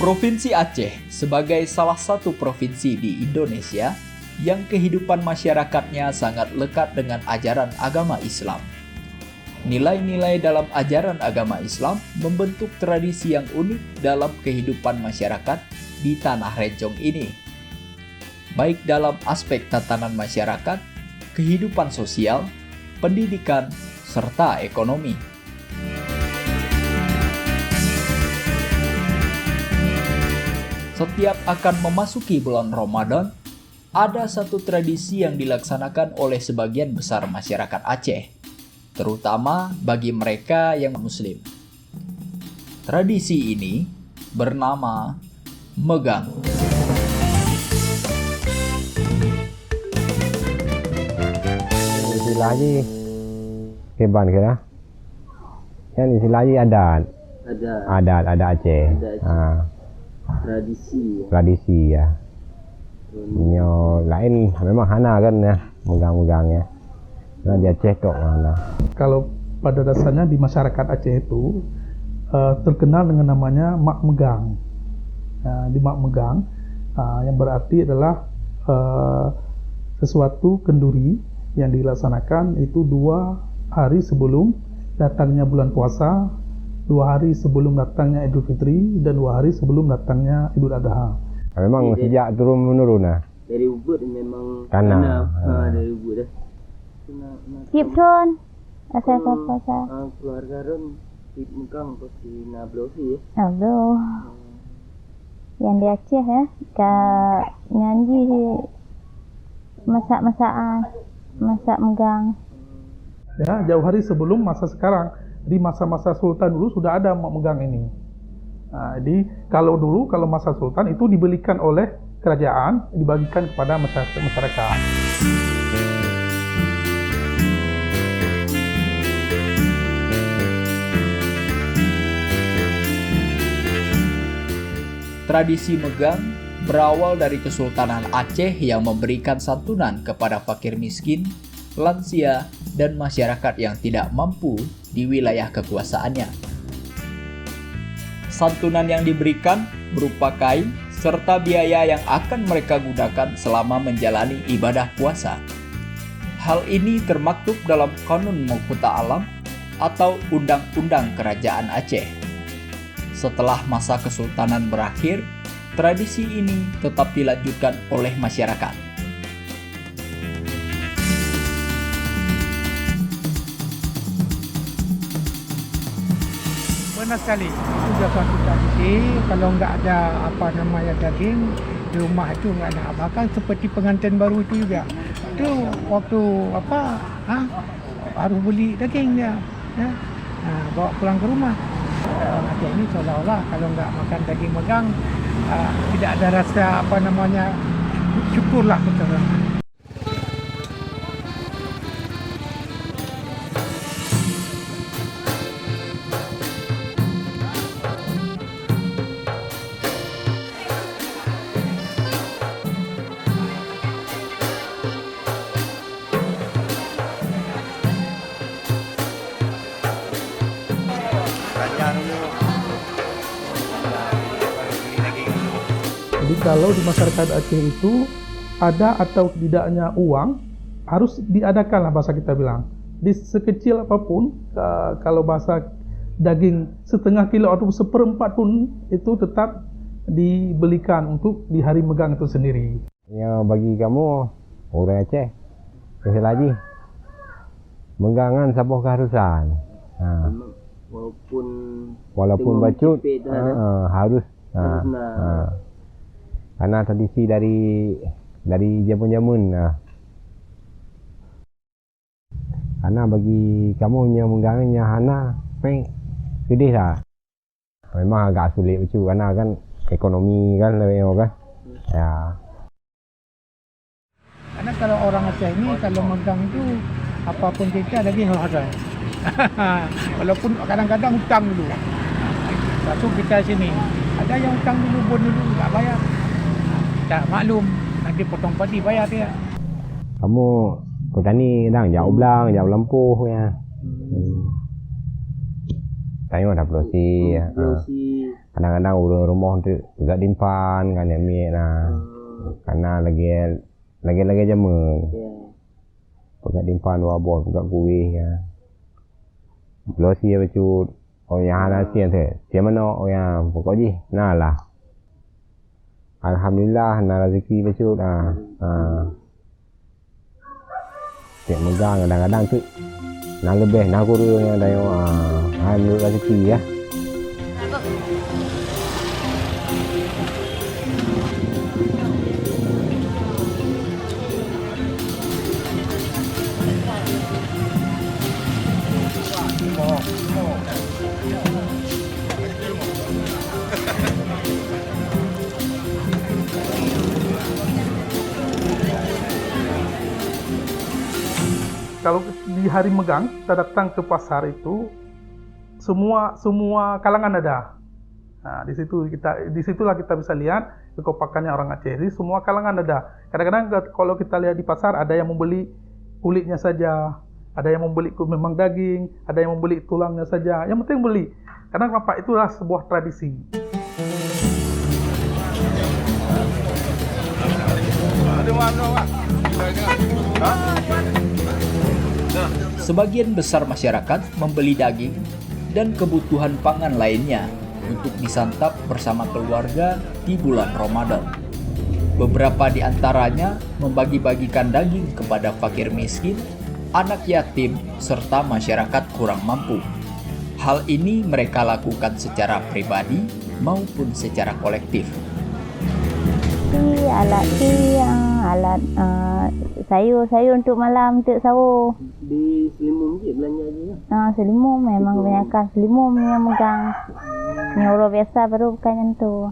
Provinsi Aceh sebagai salah satu provinsi di Indonesia yang kehidupan masyarakatnya sangat lekat dengan ajaran agama Islam. Nilai-nilai dalam ajaran agama Islam membentuk tradisi yang unik dalam kehidupan masyarakat di Tanah Rencong ini. Baik dalam aspek tatanan masyarakat, kehidupan sosial, pendidikan, serta ekonomi. Setiap akan memasuki bulan Ramadan, ada satu tradisi yang dilaksanakan oleh sebagian besar masyarakat Aceh, terutama bagi mereka yang Muslim. Tradisi ini bernama megang. Istilah haji keban ke dah? Kan istilah haji adat. Adat Aceh. Tradisi ya. Nyo lain memang hana kan ya, megang-megangnya. Nah dia Aceh tok mana. Kalau pada dasarnya di masyarakat Aceh itu terkenal dengan namanya mak megang. Di mak megang yang berarti adalah sesuatu kenduri yang dilaksanakan itu 2 hari sebelum datangnya bulan puasa, 2 hari sebelum datangnya Idul Fitri, dan 2 hari sebelum datangnya Idul Adha. Memang sejak turun menurun lah. Dari ubud memang Tanah. dari ubud dah. Kip Chon, asal apa? Keluarga Ron di Mekang terus di Nablosi ya. Aduh, yang di Aceh ya, nyanyi masak megang. Ya, jauh hari sebelum masa sekarang. Di masa-masa Sultan dulu sudah ada mak megang ini. Jadi kalau masa Sultan itu dibelikan oleh kerajaan, dibagikan kepada masyarakat. Tradisi megang berawal dari Kesultanan Aceh yang memberikan santunan kepada fakir miskin, lansia, dan masyarakat yang tidak mampu di wilayah kekuasaannya. Santunan yang diberikan berupa kain serta biaya yang akan mereka gunakan selama menjalani ibadah puasa. Hal ini termaktub dalam Qanun Mahkota Alam atau Undang-Undang Kerajaan Aceh. Setelah masa kesultanan berakhir, tradisi ini tetap dilanjutkan oleh masyarakat. Benar sekali, itu sudah suatu tradisi. Kalau nggak ada daging di rumah itu nggak ada apa, kan seperti pengantin baru itu juga. Itu waktu harus beli daging dia, ya. Bawa pulang ke rumah. Aceh ini seolah-olah kalau nggak makan daging megang tidak ada rasa syukurlah kita. Jadi kalau di masyarakat Aceh itu ada atau tidaknya uang harus diadakan lah bahasa kita bilang. Di sekecil apapun, kalau bahasa daging setengah kilo atau 1/4 pun itu tetap dibelikan untuk di hari megang itu sendiri. Ya bagi kamu orang Aceh, sekali lagi megangan sebuah keharusan. Walaupun bacut harus. Karena tradisi dari zaman-zaman. Karena bagi kamu yang menggangnya hana sedih lah. Memang agak sulit lucu karena kan ekonomi kan lebih kan. Ya. Karena kalau orang Aceh ini kalau megang itu apapun kita lagi halal. Walaupun kadang-kadang hutang dulu. Masuk kita sini. Ada yang hutang dulu, bon dulu tak bayar. Tak maklum, nanti potong padi bayar dia. Kamu petani kadang jauh belang, jauh lempuh ya. tengok dah pelosi. Losi. Kadang-kadang urang rumah tu juga dimpan kan ambil lah. Karena lagi jama. Ya. Pegat dimpan wabah, pegat kuih ya. Pelosi ya becut. Oh yang nasi tu. Siapa mana oh yang pokok je. Nah lah. Alhamdulillah nak rezeki becut Tiap megang kadang-kadang tu nak lebih nak kurang yang dah alhamdulillah rezeki ya. Kalau di hari megang kita datang ke pasar itu semua kalangan ada. Nah, disitulah kita bisa lihat kekompakannya orang Aceh. Jadi semua kalangan ada. Kadang-kadang kalau kita lihat di pasar ada yang membeli kulitnya saja, ada yang membeli memang daging, ada yang membeli tulangnya saja. Yang penting beli. Karena apa? Itulah sebuah tradisi. Sebagian besar masyarakat membeli daging dan kebutuhan pangan lainnya untuk disantap bersama keluarga di bulan Ramadan. Beberapa di antaranya membagi-bagikan daging kepada fakir miskin, anak yatim, serta masyarakat kurang mampu. Hal ini mereka lakukan secara pribadi maupun secara kolektif. Alat sayur untuk malam untuk sahur. Di Selimum je belanja je lah. Selimum memang kebanyakan selimum yang megang. Yang orang biasa baru bukan yang tu.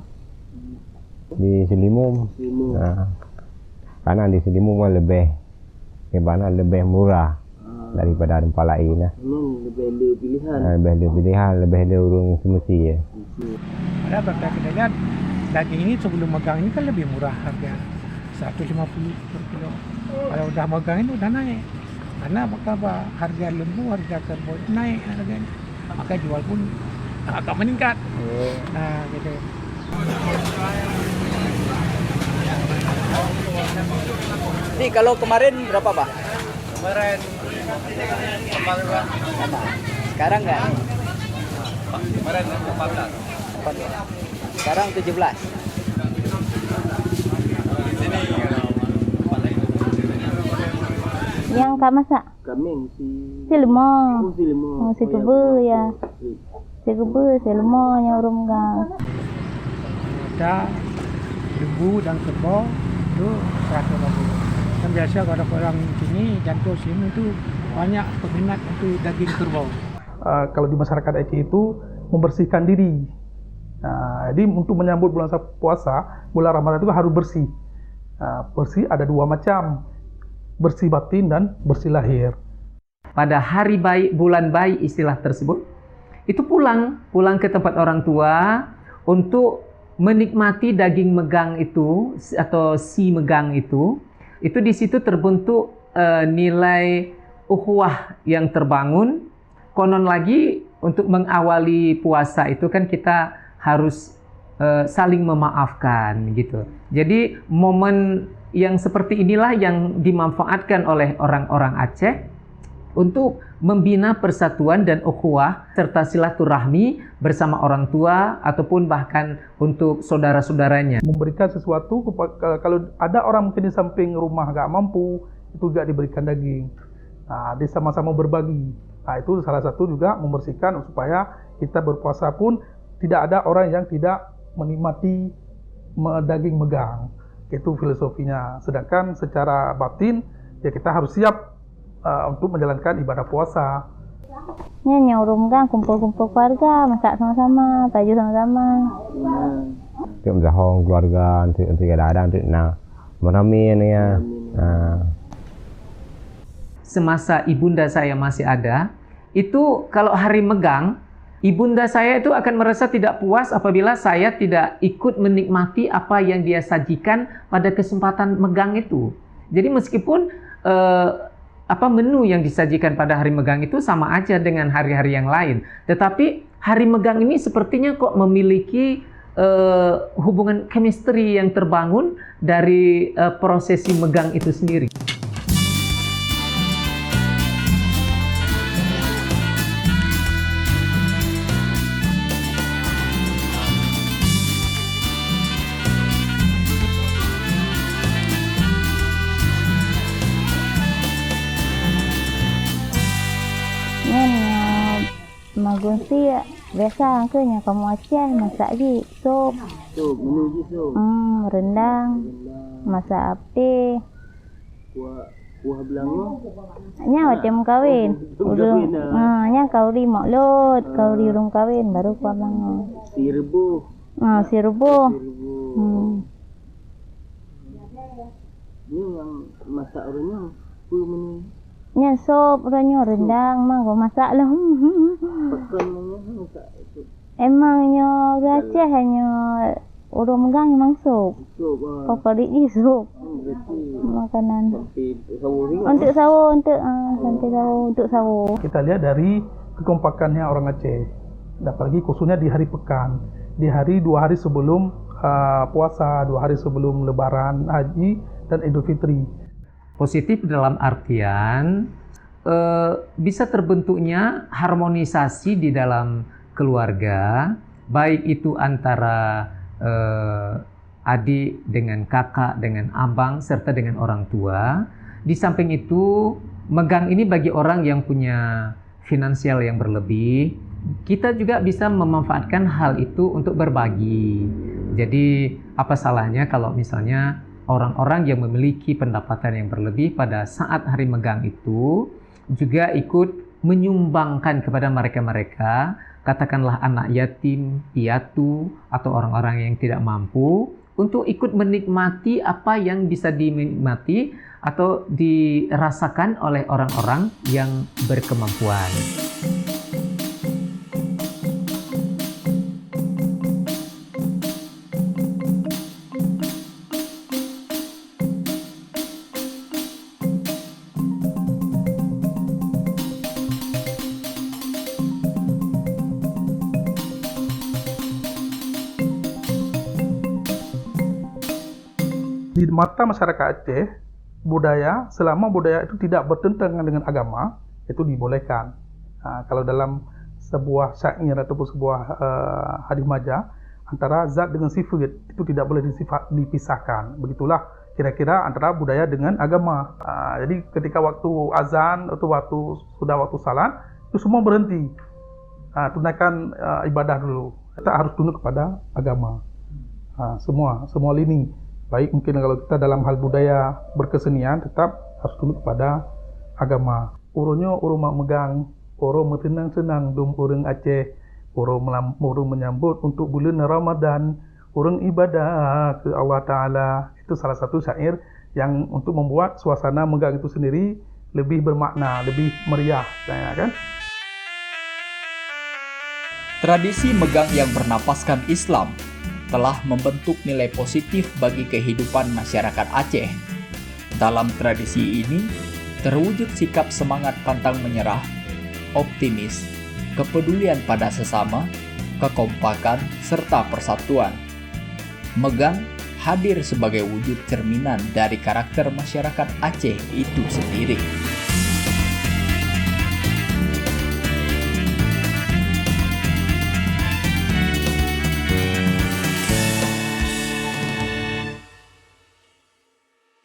Di Selimum. Karena di Selimum lebih murah daripada tempat lain lah. Lebih ada pilihan. Lebih ada urung semesti ya. Ada kalau kita lihat daging ini sebelum megang ini kan lebih murah harga 150 per kilo. Kalau udah megang ini udah naik. Karena harga lembu, harga kerbau naik harganya. Maka jual pun agak meningkat. Nah gitu. Ini kalau kemarin berapa, Pak? Kemarin 8. Sekarang enggak? kemarin 14. Sekarang 17. Yang kak masak? Kambing Si lemah. si lemah. Si keba ya. Si keba, si lemah yang orang megang. Ada lembu dan kerbau itu 150. Kan biasa kalau orang sini jantung sini itu banyak peminat untuk daging kerbau. Kalau di masyarakat Aceh itu membersihkan diri. Jadi untuk menyambut bulan puasa, bulan Ramadan itu harus bersih. Bersih ada dua macam, bersih batin dan bersih lahir. Pada hari baik, bulan baik istilah tersebut, itu pulang ke tempat orang tua untuk menikmati daging megang itu atau si megang itu di situ terbentuk nilai ukhuwah yang terbangun. Konon lagi untuk mengawali puasa itu kan kita harus saling memaafkan gitu. Jadi momen yang seperti inilah yang dimanfaatkan oleh orang-orang Aceh untuk membina persatuan dan ukhuwah serta silaturahmi bersama orang tua ataupun bahkan untuk saudara-saudaranya. Memberikan sesuatu kalau ada orang mungkin di samping rumah nggak mampu, itu juga diberikan daging. Dia sama-sama berbagi. Itu salah satu juga membersihkan supaya kita berpuasa pun tidak ada orang yang tidak menikmati daging megang. Itu filosofinya. Sedangkan secara batin ya kita harus siap untuk menjalankan ibadah puasa. Ini yang orang megang kumpul-kumpul keluarga, masak sama-sama, baju sama-sama. Untuk menjahong keluarga, untuk kadang-kadang untuk meramin ya. Semasa ibunda saya masih ada, itu kalau hari megang, ibunda saya itu akan merasa tidak puas apabila saya tidak ikut menikmati apa yang dia sajikan pada kesempatan megang itu. Jadi meskipun menu yang disajikan pada hari megang itu sama aja dengan hari-hari yang lain. Tetapi hari megang ini sepertinya kok memiliki hubungan chemistry yang terbangun dari prosesi megang itu sendiri. Magun sih biasa angkanya kamu Aceh masak di sup, menu je so. rendang, masak api. Kuah belanga. Nya macam kawin. Urung, nya kauri mak lot, kauri urung kawin baru kuah belanga. Si rebus. Si rebus. Ni yang masak orangnya 10 menit. Nya sup, orangnya rendang, mah gua masak lah. Pakannya masak itu. Emangnya orang Aceh hanya orang megang memang sup. Sup. Favorit dia sup. Berarti Makanan. sahur ni. Untuk sahur, santai sahur, untuk sahur. Kita lihat dari kekompakannya orang Aceh. Apalagi khususnya di hari pekan. Di hari 2 hari sebelum puasa, 2 hari sebelum lebaran haji dan Idul Fitri. Positif dalam artian bisa terbentuknya harmonisasi di dalam keluarga, baik itu antara adik dengan kakak, dengan abang, serta dengan orang tua. Di samping itu, megang ini bagi orang yang punya finansial yang berlebih, kita juga bisa memanfaatkan hal itu untuk berbagi. Jadi, apa salahnya kalau misalnya orang-orang yang memiliki pendapatan yang berlebih pada saat hari megang itu juga ikut menyumbangkan kepada mereka-mereka, katakanlah anak yatim, piatu, atau orang-orang yang tidak mampu, untuk ikut menikmati apa yang bisa dinikmati atau dirasakan oleh orang-orang yang berkemampuan. Di mata masyarakat Aceh, budaya, selama budaya itu tidak bertentangan dengan agama, itu dibolehkan. Kalau dalam sebuah syair ataupun sebuah hadis majah, antara zat dengan sifat itu tidak boleh dipisahkan. Begitulah kira-kira antara budaya dengan agama. Jadi ketika waktu azan atau sudah waktu salat, itu semua berhenti. Tunaikan ibadah dulu. Kita harus tunduk kepada agama. Semua lini. Baik mungkin kalau kita dalam hal budaya berkesenian tetap harus tunduk kepada agama. Urungnya urung mak megang, urung senang-senang dum urung Aceh, urung menyambut untuk bulan Ramadan, urung ibadah ke Allah Ta'ala. Itu salah satu syair yang untuk membuat suasana megang itu sendiri lebih bermakna, lebih meriah, kan? Tradisi megang yang bernapaskan Islam telah membentuk nilai positif bagi kehidupan masyarakat Aceh. Dalam tradisi ini, terwujud sikap semangat pantang menyerah, optimis, kepedulian pada sesama, kekompakan, serta persatuan. Megang hadir sebagai wujud cerminan dari karakter masyarakat Aceh itu sendiri.